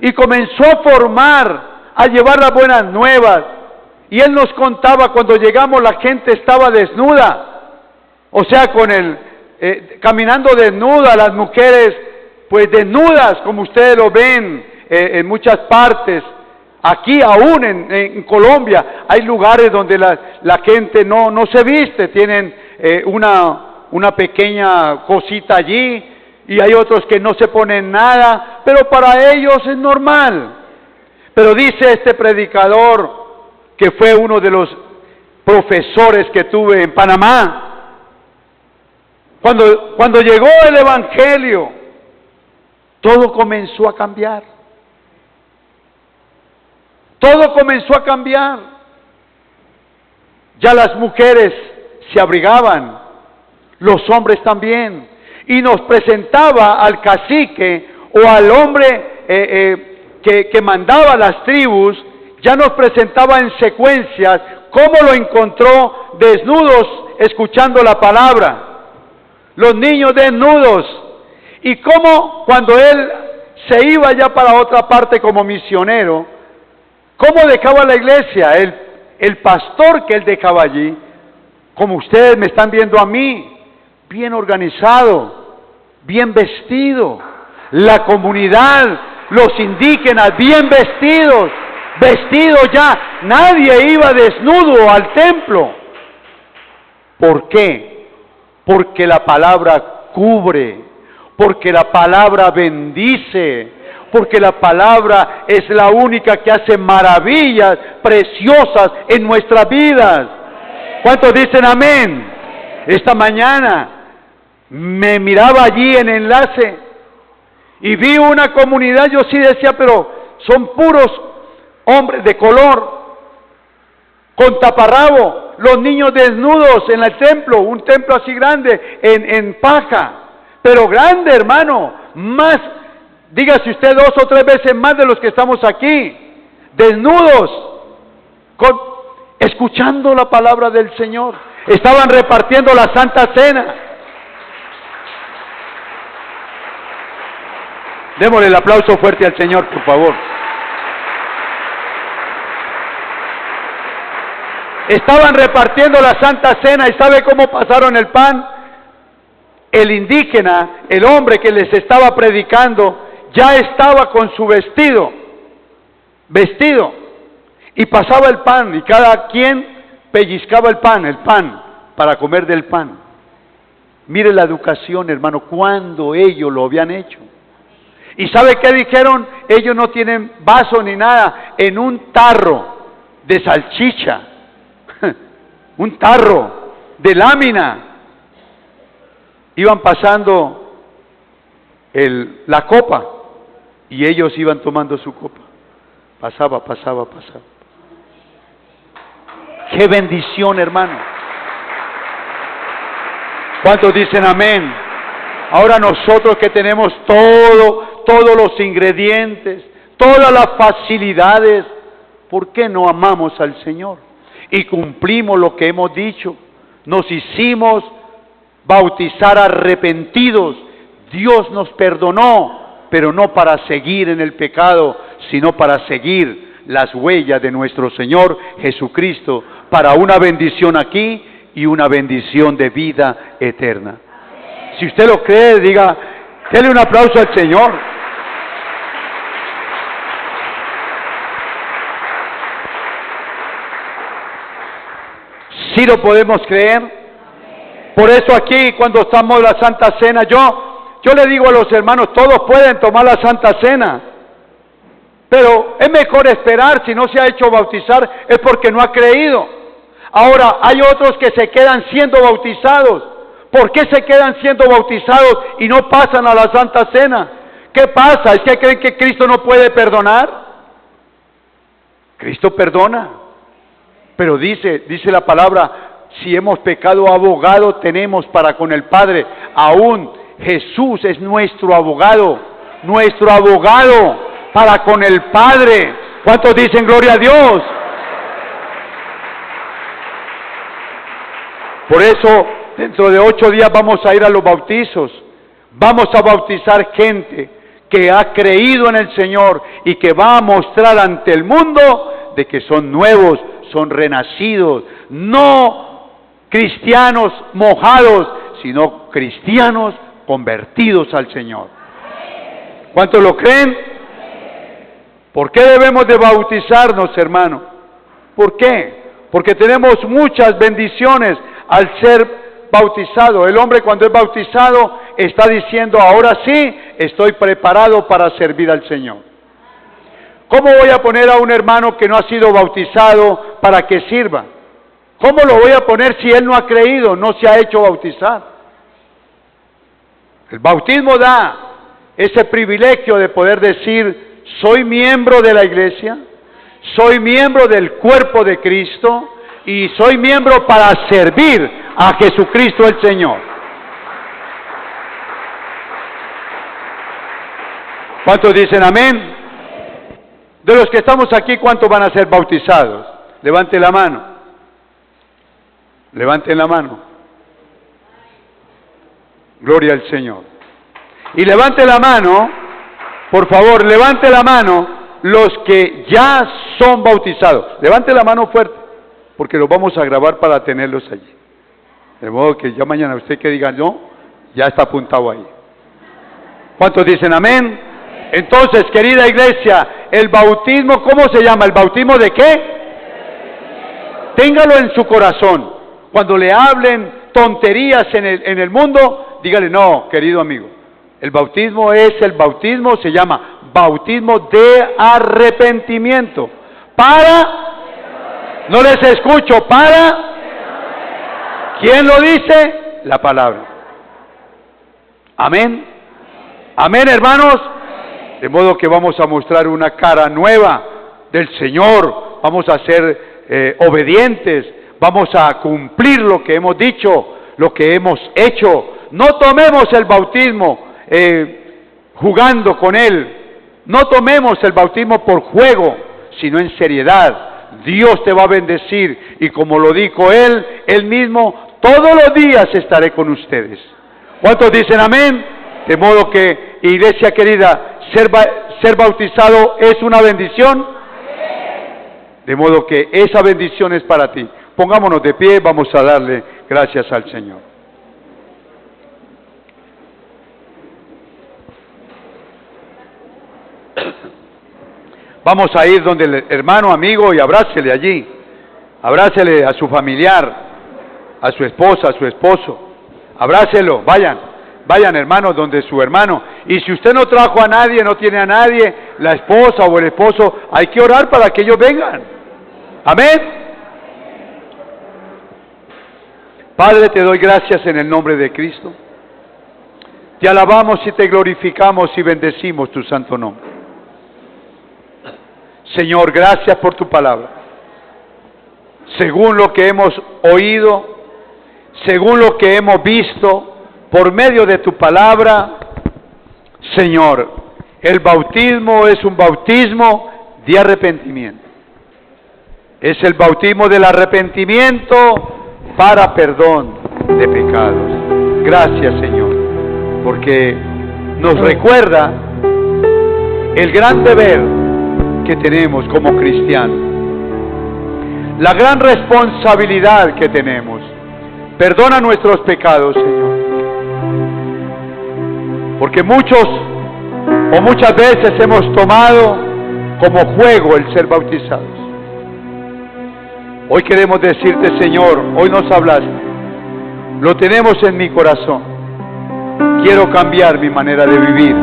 y comenzó a formar, a llevar las buenas nuevas. Y él nos contaba, cuando llegamos la gente estaba desnuda, o sea, caminando desnuda, las mujeres pues desnudas, como ustedes lo ven en muchas partes. Aquí aún en Colombia hay lugares donde la gente no se viste, tienen una pequeña cosita allí, y hay otros que no se ponen nada, pero para ellos es normal. Pero dice este predicador, que fue uno de los profesores que tuve en Panamá, cuando llegó el Evangelio, todo comenzó a cambiar. Todo comenzó a cambiar. Ya las mujeres se abrigaban, los hombres también. Y nos presentaba al cacique o al hombre que mandaba las tribus, ya nos presentaba en secuencias cómo lo encontró desnudos escuchando la palabra, los niños desnudos, y cómo cuando él se iba ya para otra parte como misionero, cómo dejaba la iglesia, el pastor que él dejaba allí, como ustedes me están viendo a mí, bien organizado, bien vestido, la comunidad, los indígenas bien vestidos ya, nadie iba desnudo al templo. ¿Por qué? Porque la palabra cubre, porque la palabra bendice, porque la palabra es la única que hace maravillas preciosas en nuestras vidas. ¿Cuántos dicen amén? Esta mañana me miraba allí en enlace y vi una comunidad, yo sí decía, pero son puros hombres de color, con taparrabo, los niños desnudos en el templo, un templo así grande, en paja, pero grande, hermano, más, dígase usted 2 o 3 veces más de los que estamos aquí, desnudos, escuchando la palabra del Señor. Estaban repartiendo la Santa Cena. Démosle el aplauso fuerte al Señor, por favor. Estaban repartiendo la Santa Cena, y ¿sabe cómo pasaron el pan? El indígena, el hombre que les estaba predicando, ya estaba con su vestido, y pasaba el pan, y cada quien pellizcaba el pan, para comer del pan. Mire la educación, hermano, cuando ellos lo habían hecho. ¿Y sabe qué dijeron? Ellos no tienen vaso ni nada, en un tarro de salchicha, un tarro de lámina, iban pasando la copa, Y ellos iban tomando su copa. Pasaba. ¡Qué bendición, hermano! ¿Cuántos dicen amén? Ahora nosotros que tenemos todos los ingredientes, todas las facilidades, ¿por qué no amamos al Señor? Y cumplimos lo que hemos dicho. Nos hicimos bautizar arrepentidos. Dios nos perdonó, pero no para seguir en el pecado, sino para seguir las huellas de nuestro Señor Jesucristo, para una bendición aquí y una bendición de vida eterna. Si usted lo cree, diga, déle un aplauso al Señor. ¿Sí lo podemos creer? Por eso aquí, cuando estamos en la Santa Cena, yo le digo a los hermanos, todos pueden tomar la Santa Cena, pero es mejor esperar. Si no se ha hecho bautizar, es porque no ha creído. Ahora, hay otros que se quedan siendo bautizados. ¿Por qué se quedan siendo bautizados y no pasan a la Santa Cena? ¿Qué pasa? ¿Es que creen que Cristo no puede perdonar? Cristo perdona, pero dice la palabra, si hemos pecado, abogado tenemos para con el Padre. Aún Jesús es nuestro abogado para con el Padre. ¿Cuántos dicen gloria a Dios? Por eso, dentro de 8 días vamos a ir a los bautizos. Vamos a bautizar gente que ha creído en el Señor y que va a mostrar ante el mundo de que son nuevos, son renacidos, no cristianos mojados, sino cristianos convertidos al Señor. ¿Cuántos lo creen? ¿Por qué debemos de bautizarnos, hermano? ¿Por qué? Porque tenemos muchas bendiciones al ser bautizado. El hombre, cuando es bautizado, está diciendo, ahora sí, estoy preparado para servir al Señor. ¿Cómo voy a poner a un hermano que no ha sido bautizado para que sirva? ¿Cómo lo voy a poner si él no ha creído, no se ha hecho bautizar? El bautismo da ese privilegio de poder decir, soy miembro de la iglesia, soy miembro del cuerpo de Cristo y soy miembro para servir a Jesucristo el Señor. ¿Cuántos dicen amén? De los que estamos aquí, ¿cuántos van a ser bautizados? Levante la mano. Levanten la mano. Gloria al Señor. Y levante la mano, por favor, levante la mano los que ya son bautizados. Levante la mano fuerte, porque los vamos a grabar para tenerlos allí. De modo que ya mañana usted que diga no, ya está apuntado ahí. ¿Cuántos dicen amén? Entonces, querida iglesia, el bautismo, ¿cómo se llama? ¿El bautismo de qué? Téngalo en su corazón. Cuando le hablen tonterías en el mundo, dígale, no, querido amigo, el bautismo se llama bautismo de arrepentimiento. No les escucho, ¿quién lo dice? La palabra. Amén. Amén, hermanos. De modo que vamos a mostrar una cara nueva del Señor, vamos a ser obedientes, vamos a cumplir lo que hemos dicho, lo que hemos hecho. No tomemos el bautismo jugando con él, no tomemos el bautismo por juego, sino en seriedad. Dios te va a bendecir y como lo dijo él mismo, todos los días estaré con ustedes. ¿Cuántos dicen amén? De modo que, iglesia querida, ser bautizado es una bendición. De modo que esa bendición es para ti. Pongámonos de pie, vamos a darle gracias al Señor. Vamos a ir donde el hermano, amigo, y abrácele allí. Abrácele a su familiar, a su esposa, a su esposo. Abrácelo, vayan hermanos donde su hermano. Y si usted no trajo a nadie, no tiene a nadie, la esposa o el esposo, hay que orar para que ellos vengan. Amén. Padre, te doy gracias en el nombre de Cristo. Te alabamos y te glorificamos y bendecimos tu santo nombre. Señor, gracias por tu palabra. Según lo que hemos oído, según lo que hemos visto, por medio de tu palabra, Señor, el bautismo es un bautismo de arrepentimiento. Es el bautismo del arrepentimiento para perdón de pecados. Gracias, Señor, porque nos recuerda el gran deber que tenemos como cristianos, la gran responsabilidad que tenemos. Perdona nuestros pecados, Señor, porque muchos o muchas veces hemos tomado como juego el ser bautizados. Hoy queremos decirte, Señor, hoy nos hablaste, lo tenemos en mi corazón, quiero cambiar mi manera de vivir.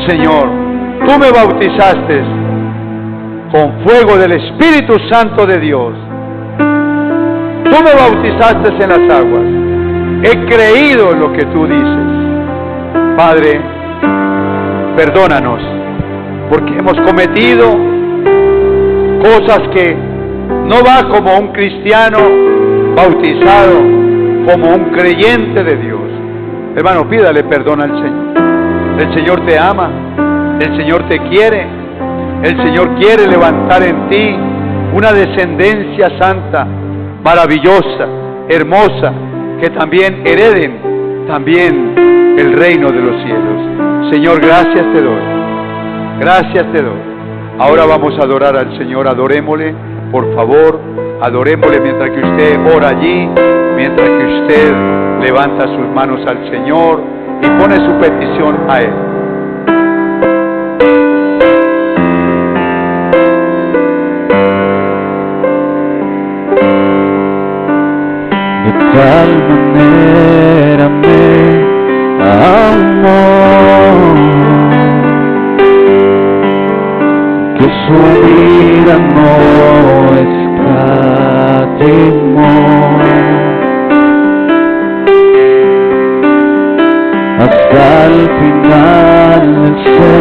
Señor, tú me bautizaste con fuego del Espíritu Santo de Dios. Tú me bautizaste en las aguas. He creído en lo que tú dices. Padre, perdónanos, porque hemos cometido cosas que no va como un cristiano bautizado, como un creyente de Dios. Hermano, pídale perdón al Señor. El Señor te ama, el Señor te quiere, el Señor quiere levantar en ti una descendencia santa, maravillosa, hermosa, que también hereden también el reino de los cielos. Señor, gracias te doy, gracias te doy. Ahora vamos a adorar al Señor, adorémosle, por favor, adorémosle mientras que usted ora allí, mientras que usted levanta sus manos al Señor y pone su petición a Él. De tal manera me amó que su vida no escatimó hasta el final se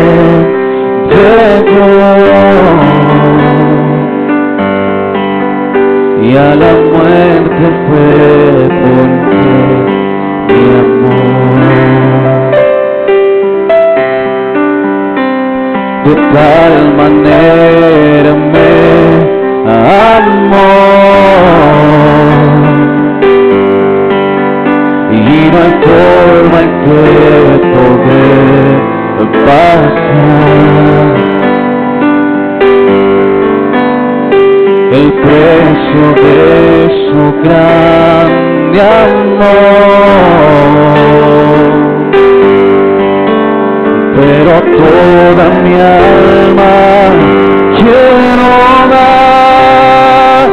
entregó y a la muerte fue porque mi amor. De tal manera me amó y no hay forma en que poder pasar el precio de su grande amor, pero toda mi alma quiero dar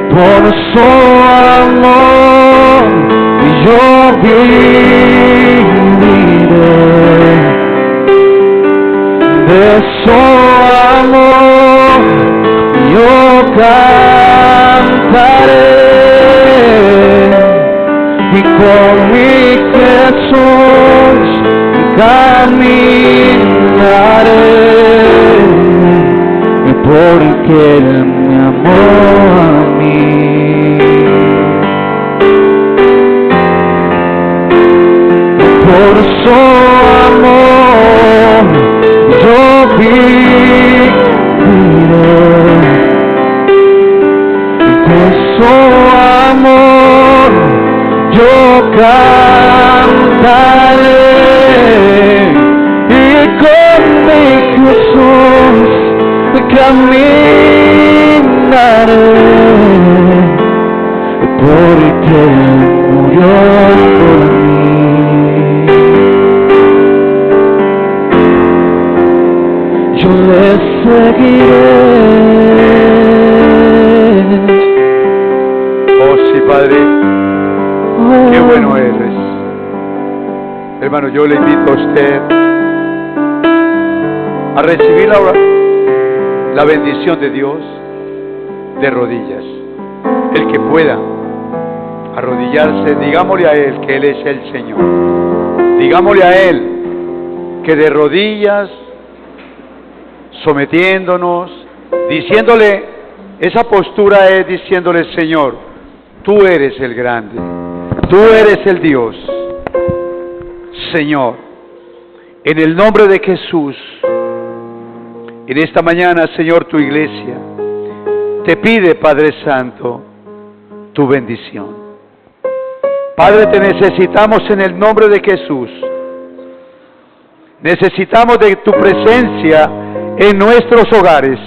por su amor y yo viviré de su amor. Yo cantaré y con mi Jesús caminaré, porque Él me amó a mí. Por su amor yo viviré, por su amor yo cantaré y con mi Jesús caminaré, porque Él murió por mí. Yo le seguiré. Oh sí, Padre, qué bueno eres. Hermano, yo le invito a usted a recibir la bendición de Dios de rodillas. El que pueda arrodillarse, digámosle a Él que Él es el Señor. Digámosle a Él que de rodillas sometiéndonos, diciéndole, esa postura es diciéndole, Señor, tú eres el grande, tú eres el Dios. Señor, en el nombre de Jesús, en esta mañana, Señor, tu iglesia te pide, Padre Santo, tu bendición. Padre, te necesitamos en el nombre de Jesús. Necesitamos de tu presencia en nuestros hogares.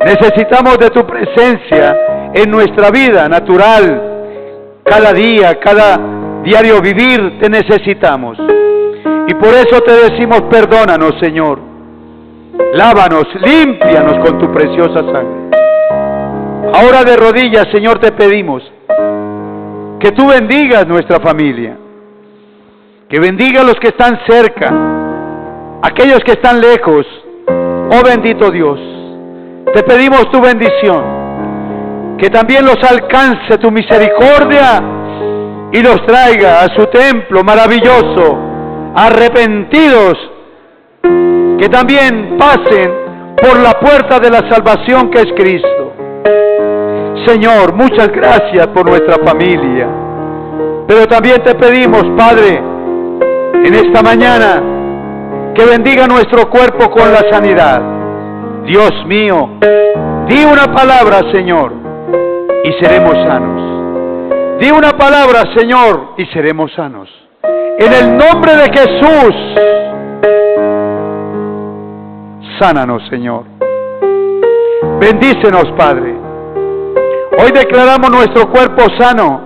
Necesitamos de tu presencia en nuestra vida natural. Cada día, cada diario vivir, te necesitamos. Y por eso te decimos, perdónanos, Señor. Lávanos, límpianos con tu preciosa sangre. Ahora de rodillas, Señor, te pedimos que tú bendigas nuestra familia, que bendiga a los que están cerca, aquellos que están lejos. Oh bendito Dios, te pedimos tu bendición, que también los alcance tu misericordia y los traiga a su templo maravilloso, arrepentidos, que también pasen por la puerta de la salvación que es Cristo. Señor, muchas gracias por nuestra familia, pero también te pedimos, Padre, en esta mañana, que bendiga nuestro cuerpo con la sanidad. Dios mío, di una palabra, Señor, y seremos sanos. Di una palabra, Señor, y seremos sanos. En el nombre de Jesús, sánanos, Señor. Bendícenos, Padre. Hoy declaramos nuestro cuerpo sano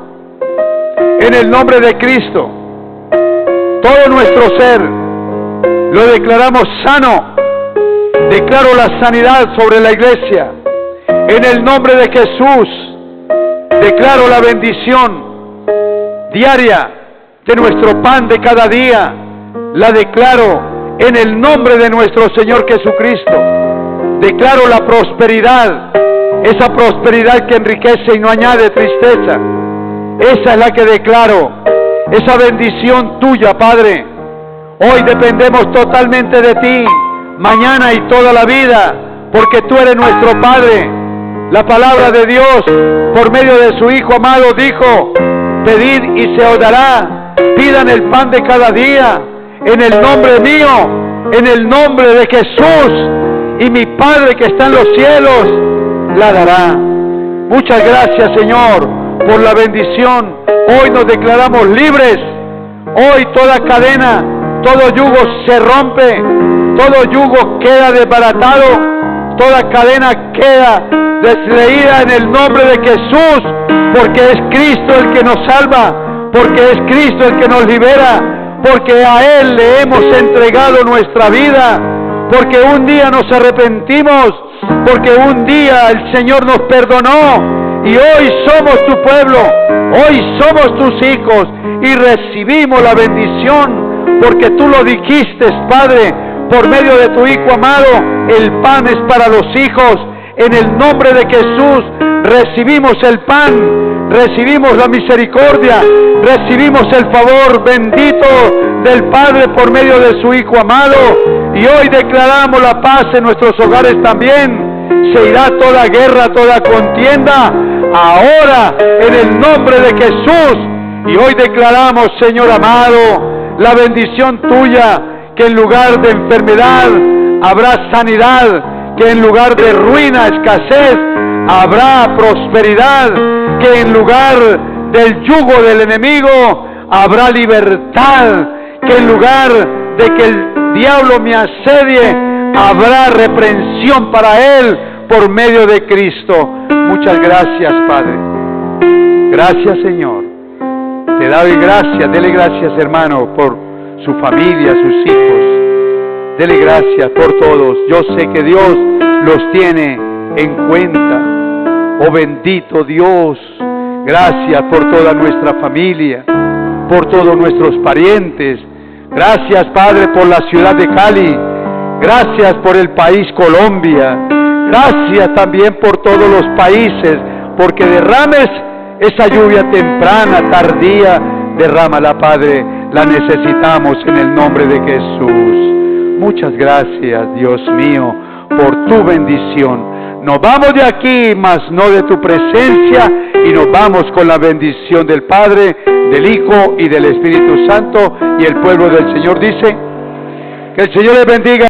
en el nombre de Cristo. Todo nuestro ser lo declaramos sano. Declaro la sanidad sobre la iglesia. En el nombre de Jesús, declaro la bendición diaria de nuestro pan de cada día. La declaro en el nombre de nuestro Señor Jesucristo. Declaro la prosperidad, esa prosperidad que enriquece y no añade tristeza. Esa es la que declaro, esa bendición tuya, Padre. Hoy dependemos totalmente de ti, mañana y toda la vida, porque tú eres nuestro Padre. La palabra de Dios, por medio de su Hijo amado, dijo, pedid y se os dará, pidan el pan de cada día, en el nombre mío, en el nombre de Jesús, y mi Padre que está en los cielos, la dará. Muchas gracias, Señor, por la bendición. Hoy nos declaramos libres. Hoy toda cadena, todo yugo se rompe, todo yugo queda desbaratado, toda cadena queda desleída en el nombre de Jesús, porque es Cristo el que nos salva, porque es Cristo el que nos libera, porque a Él le hemos entregado nuestra vida, porque un día nos arrepentimos, porque un día el Señor nos perdonó y hoy somos tu pueblo, hoy somos tus hijos y recibimos la bendición, porque tú lo dijiste, Padre, por medio de tu Hijo amado, el pan es para los hijos. En el nombre de Jesús recibimos el pan, recibimos la misericordia, recibimos el favor bendito del Padre por medio de su Hijo amado, y hoy declaramos la paz en nuestros hogares también. Se irá toda guerra, toda contienda, ahora en el nombre de Jesús. Y hoy declaramos, Señor amado, la bendición tuya, que en lugar de enfermedad habrá sanidad, que en lugar de ruina, escasez, habrá prosperidad, que en lugar del yugo del enemigo habrá libertad, que en lugar de que el diablo me asedie, habrá reprensión para él por medio de Cristo. Muchas gracias, Padre. Gracias, Señor. Te doy gracias, dele gracias, hermano, por su familia, sus hijos. Dele gracias por todos. Yo sé que Dios los tiene en cuenta. Oh bendito Dios, gracias por toda nuestra familia, por todos nuestros parientes. Gracias, Padre, por la ciudad de Cali. Gracias por el país Colombia. Gracias también por todos los países, porque derrames esa lluvia temprana, tardía, derrámala, Padre. La necesitamos en el nombre de Jesús. Muchas gracias, Dios mío, por tu bendición. Nos vamos de aquí, mas no de tu presencia, y nos vamos con la bendición del Padre, del Hijo y del Espíritu Santo. Y el pueblo del Señor dice, que el Señor les bendiga.